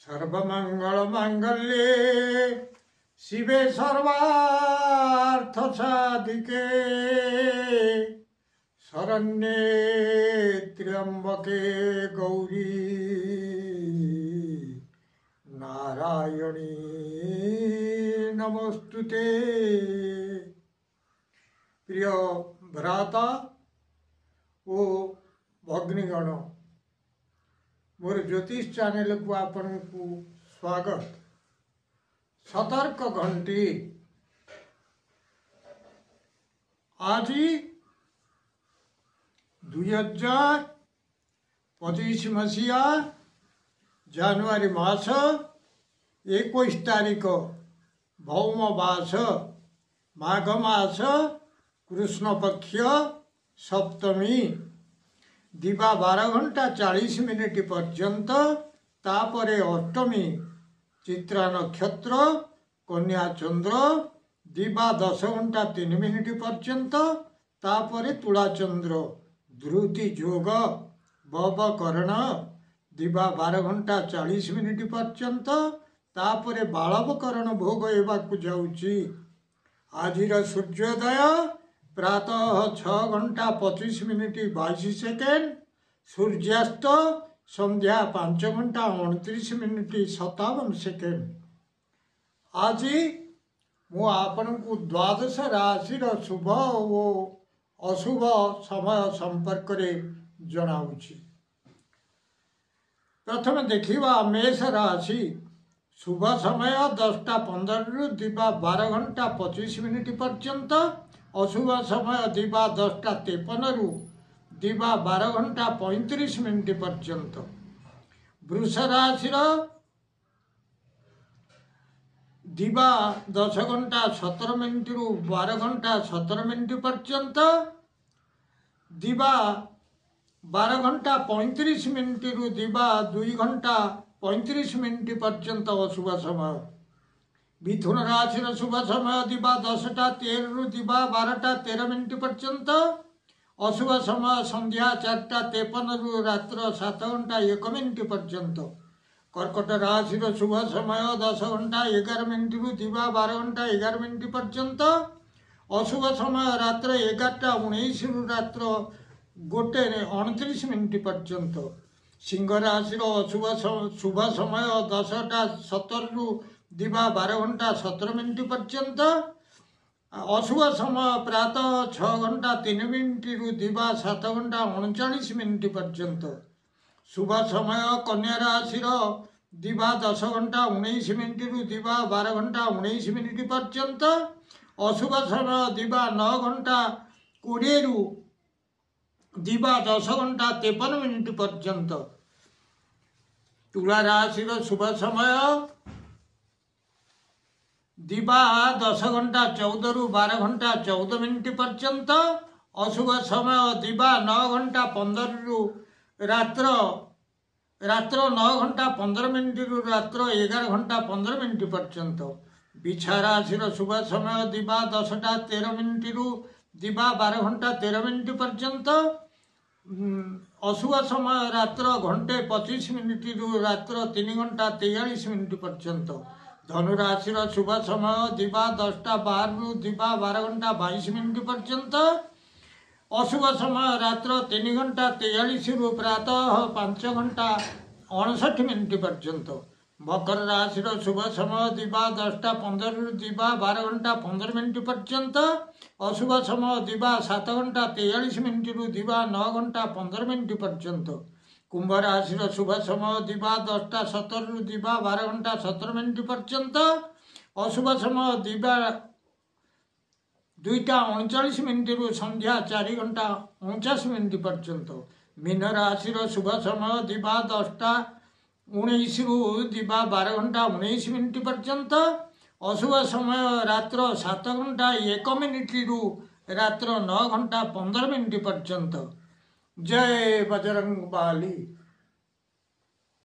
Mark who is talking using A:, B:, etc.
A: सर्वमंगल मांगल्ये शिवे सर्वार्थ साधिके शरण्ये त्र्यंबके गौरी नारायणी नमोस्तुते। प्रिय भ्राता ओ भग्नीगण, मोर ज्योतिष चैनल को आपन को स्वागत। सतर्क घंटी आज 2025 मसीहा जानुआरी मास 21 तारीख भौम मास माघ मास कृष्ण पक्ष सप्तमी दिवा 12:40 पर्यंत, तापरे अष्टमी चित्रा नक्षत्र कन्या चंद्र दिवा 10:03 पर्यंत, तापरे तुला चंद्र ध्रुति जोग बवकरण दिवा 12:40 पर्यंत, तापरे बालवकरण भोग एवाकु जाउची। आजिर सूर्योदय प्रातः 6:25 सूर्यास्त संध्या 5:29 आज मु आपन को द्वादश राशि शुभ और अशुभ समय संपर्क रे जनाउछि। प्रथम देखिबा मेष राशि। शुभ समय 10:15 रु दिवा 12:25 पर्यंत, अशुभ समय दिवा 10:53 रु दिवा 12:35 पर्यंत। वृष राशि दिवा 10:17 रु 12:17 पर्यंत, दिवा 12:35 रु दिवा 2:35 पर्यंत अशुभ समय। मिथुन राशि शुभ समय दिवा 10:13 रु दिवा 12:13 पर्यंत, अशुभ समय संध्या 4:53 रु रात्र 7:01 पर्यंत। कर्कट राशि शुभ समय 10:11 रु दिवा 12:11 पर्यंत, अशुभ समय रात्र 11:19 रु रात्र 1:29 पर्यंत। सिंह राशि शुभ समय 10:17 रु दिवा 12:17 पर्यंत, अशुभ समय प्रातः 6:03 रु दिवा 7:39 पर्यंत। शुभ समय कन्या राशि दिवा 10:19 रु दिवा 12:19 पर्यंत, अशुभ समय दिवा 9:20 रु दिवा 10:53 पर्यंत। तुला राशि शुभ समय दिवा 10:14 रु 12:14 पर्यंत, अशुभ समय दिवा 9:15 रु रात्र 9:15 रु रात्र 11:15 पर्यंत। बिछा राशि शुभ समय दिवा 10:13 रु दिवा 12:13 पर्यंत, अशुभ समय रात्र 1:25 रु रात्र 3:43 पर्यंत। धनुराशि शुभ समय दिवा 10:12 रु दिवा 12:22 पर्यंत, अशुभ समय रात्र 3:43 रु प्रातः 5:59 पर्यंत। मकर राशि शुभ समय दिवा 10:15 रु दिवा 12:15 पर्यंत, अशुभ समय दिवा 7:43 रु दिवा 9:15 पर्यंत। कुंभ राशि शुभ समय दिवा 10:17 रु दिवा 12:17 पर्यंत, अशुभ समय दिवा 2:39 रु संध्या 4:49 पर्यंत। मीन राशि शुभ समय दिवा 10:19 रु दिवा 12:19 पर्यंत, अशुभ समय रात्र 7:01 रु रात्र 9:15 पर्यंत। जय बजरंग बाली।